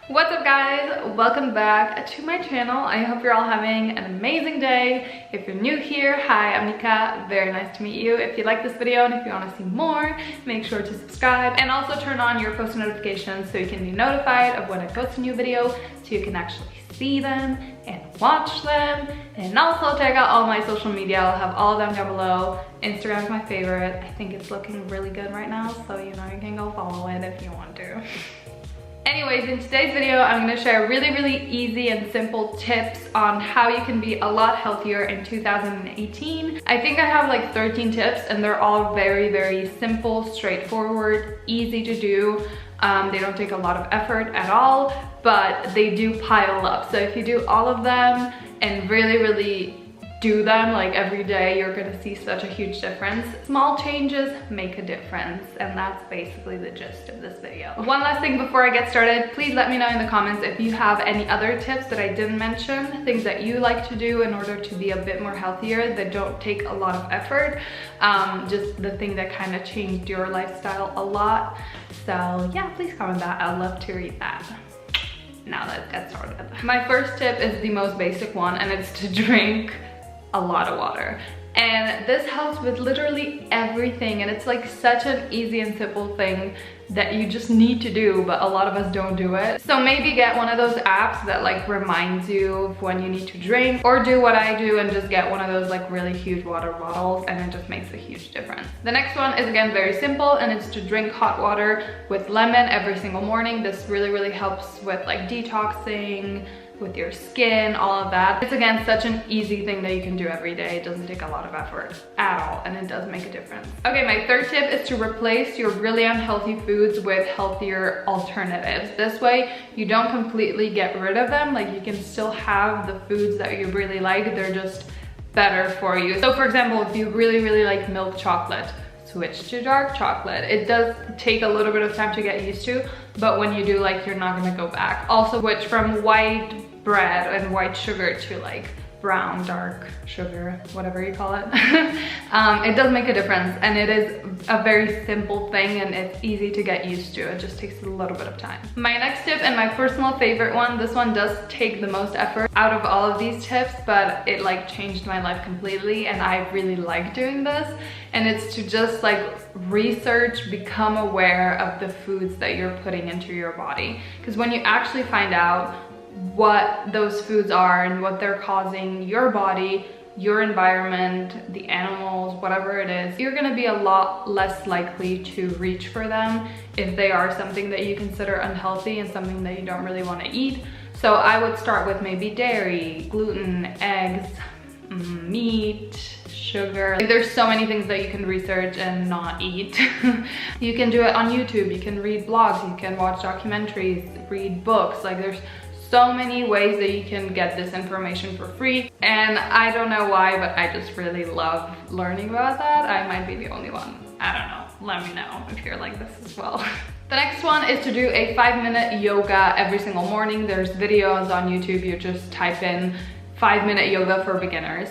What's up guys? Welcome back to my channel. I hope you're all having an amazing day. If you're new here, hi, I'm Nika. Very nice to meet you. If you like this video and if you want to see more, make sure to subscribe and also turn on your post notifications so you can be notified of when I post a new video so you can actually see them and watch them. And also check out all my social media. I'll have all of them down below. Instagram is my favorite. I think it's looking really good right now, so you can go follow it if you want to. Anyways, in today's video, I'm going to share really easy and simple tips on how you can be a lot healthier in 2018. I think I have like 13 tips and they're all very simple, straightforward, easy to do. They don't take a lot of effort at all, but they do pile up. So if you do all of them and really do them like every day, you're gonna see such a huge difference. Small changes make a difference, and that's basically the gist of this video. One last thing before I get started, please let me know in the comments if you have any other tips that I didn't mention, things that you like to do in order to be a bit more healthier that don't take a lot of effort, just the thing that kind of changed your lifestyle a lot. So yeah, please comment that. I'd love to read that. Now let's get started. My first tip is the most basic one, and it's to drink a lot of water. And this helps with literally everything, and it's like such an easy and simple thing that you just need to do, but a lot of us don't do it. So maybe get one of those apps that like reminds you of when you need to drink, or do what I do and just get one of those like really huge water bottles, and it just makes a huge difference. The next one is again very simple, and it's to drink hot water with lemon every single morning. This really helps with like detoxing, with your skin, all of that. It's again such an easy thing that you can do every day. It doesn't take a lot of effort at all, and it does make a difference. Okay, my third tip is to replace your really unhealthy foods with healthier alternatives. This way you don't completely get rid of them. Like, you can still have the foods that you really like, they're just better for you. So for example, if you really like milk chocolate, switch to dark chocolate. It does take a little bit of time to get used to, but when you do, like, you're not gonna go back. Also switch from white bread and white sugar to like brown dark sugar, whatever you call it. It does make a difference, and it is a very simple thing, and it's easy to get used to. It just takes a little bit of time. My next tip, and my personal favorite one, this one does take the most effort out of all of these tips, but it like changed my life completely, and I really like doing this. And it's to just like research, become aware of the foods that you're putting into your body. Because when you actually find out what those foods are and what they're causing your body, your environment, the animals, whatever it is, you're gonna be a lot less likely to reach for them if they are something that you consider unhealthy and something that you don't really want to eat. So I would start with maybe dairy, gluten, eggs, meat, sugar. There's so many things that you can research and not eat. You can do it on YouTube, you can read blogs, you can watch documentaries, read books. Like, there's so many ways that you can get this information for free, and I don't know why, but I just really love learning about that. I might be the only one. I don't know. Let me know if you're like this as well. The next one is to do a 5-minute yoga every single morning. There's videos on YouTube. You just type in 5-minute yoga for beginners.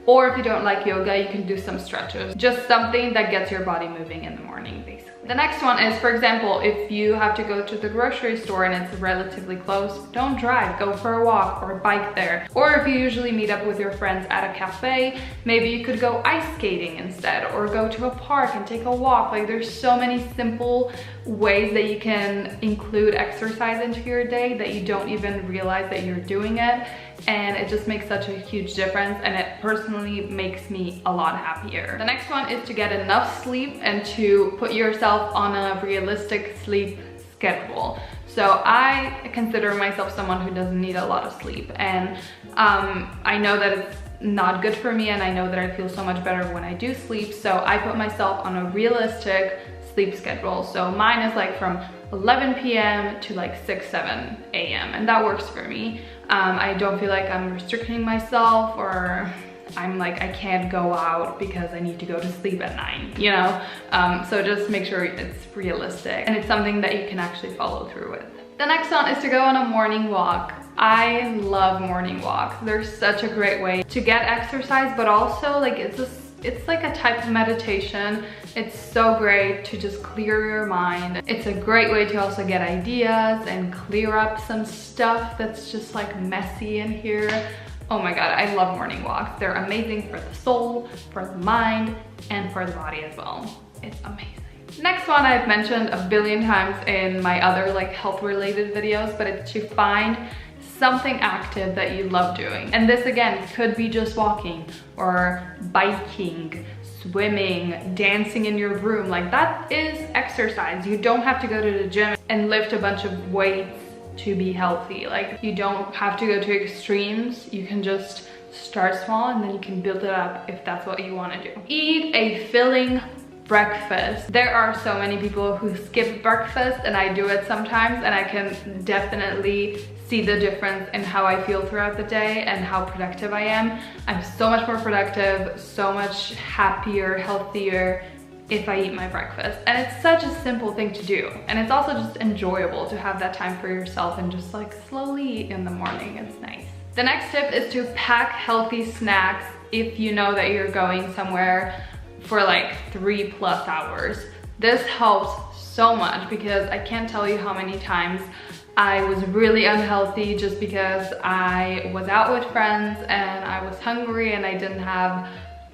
Or if you don't like yoga, you can do some stretches. Just something that gets your body moving in the morning, basically. The next one is, for example, if you have to go to the grocery store and it's relatively close, don't drive, go for a walk or bike there. Or if you usually meet up with your friends at a cafe, maybe you could go ice skating instead, or go to a park and take a walk. Like, there's so many simple ways that you can include exercise into your day that you don't even realize that you're doing it. And it just makes such a huge difference, and it personally makes me a lot happier. The next one is to get enough sleep and to put yourself on a realistic sleep schedule. So I consider myself someone who doesn't need a lot of sleep, and I know that it's not good for me, and I know that I feel so much better when I do sleep. So I put myself on a realistic sleep schedule. So mine is like from 11 p.m. to like 6-7 a.m. and that works for me. I don't feel like I'm restricting myself, or I'm like, I can't go out because I need to go to sleep at 9, you know? So just make sure it's realistic and it's something that you can actually follow through with. The next one is to go on a morning walk. I love morning walks. They're such a great way to get exercise, but also like it's just It's like a type of meditation. It's so great to just clear your mind. It's a great way to also get ideas and clear up some stuff that's just like messy in here. Oh my God, I love morning walks. They're amazing for the soul, for the mind, and for the body as well. It's amazing. Next one I've mentioned a billion times in my other like health related videos, but it's to find something active that you love doing. And this again could be just walking or biking, swimming, dancing in your room. Like that is exercise. You don't have to go to the gym and lift a bunch of weights to be healthy. Like you don't have to go to extremes. You can just start small and then you can build it up if that's what you want to do. Eat a filling breakfast. There are so many people who skip breakfast, and I do it sometimes, and I can definitely see the difference in how I feel throughout the day and how productive I am. I'm so much more productive, so much happier, healthier if I eat my breakfast. And it's such a simple thing to do. And it's also just enjoyable to have that time for yourself and just like slowly eat in the morning. It's nice. The next tip is to pack healthy snacks if you know that you're going somewhere for like 3+ hours. This helps so much because I can't tell you how many times I was really unhealthy just because I was out with friends and I was hungry and I didn't have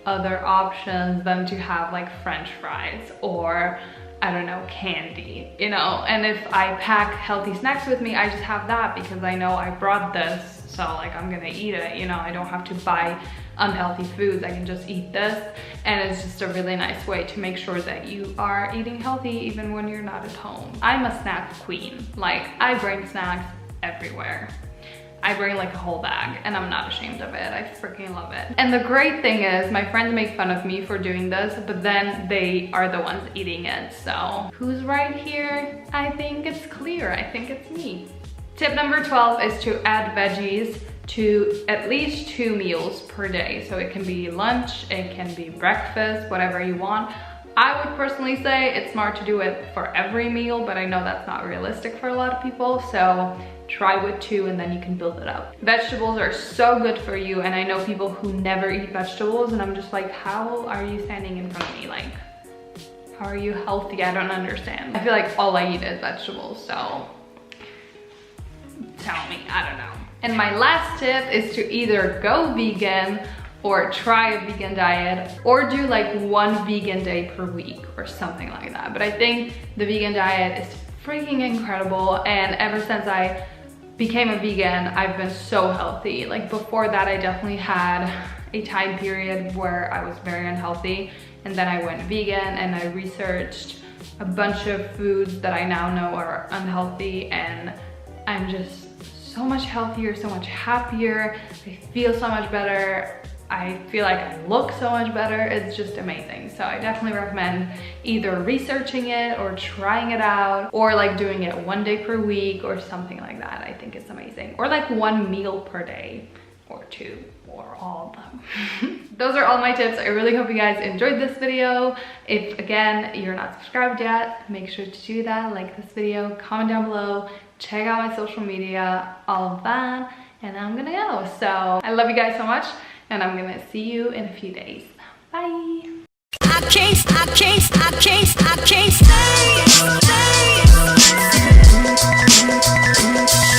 other options than to have like French fries or I don't know, candy, you know. And if I pack healthy snacks with me, I just have that because I know I brought this, so like I'm gonna eat it, you know. I don't have to buy unhealthy foods. I can just eat this, and it's just a really nice way to make sure that you are eating healthy even when you're not at home. I'm a snack queen. Like I bring snacks everywhere. I bring like a whole bag and I'm not ashamed of it. I freaking love it. And the great thing is my friends make fun of me for doing this, but then they are the ones eating it. So who's right here? I think it's clear. I think it's me. Tip number 12 is to add veggies to at least 2 meals per day. So it can be lunch, it can be breakfast, whatever you want. I would personally say it's smart to do it for every meal, but I know that's not realistic for a lot of people. So try with 2 and then you can build it up. Vegetables are so good for you, and I know people who never eat vegetables, and I'm just like, how are you standing in front of me? Like, how are you healthy? I don't understand. I feel like all I eat is vegetables, so tell me, I don't know. And my last tip is to either go vegan or try a vegan diet, or do like 1 vegan day per week or something like that. But I think the vegan diet is freaking incredible, and ever since I became a vegan, I've been so healthy. Like before that, I definitely had a time period where I was very unhealthy, and then I went vegan and I researched a bunch of foods that I now know are unhealthy, and I'm just so much healthier, so much happier. I feel so much better. I feel like I look so much better. It's just amazing. So I definitely recommend either researching it or trying it out, or like doing it 1 day per week or something like that. I think it's amazing. Or like 1 meal per day, or 2, or all of them. Those are all my tips. I really hope you guys enjoyed this video. If again, you're not subscribed yet, make sure to do that. Like this video, comment down below, check out my social media, all of that. And I'm gonna go. So I love you guys so much, and I'm gonna see you in a few days. Bye. I can't stay.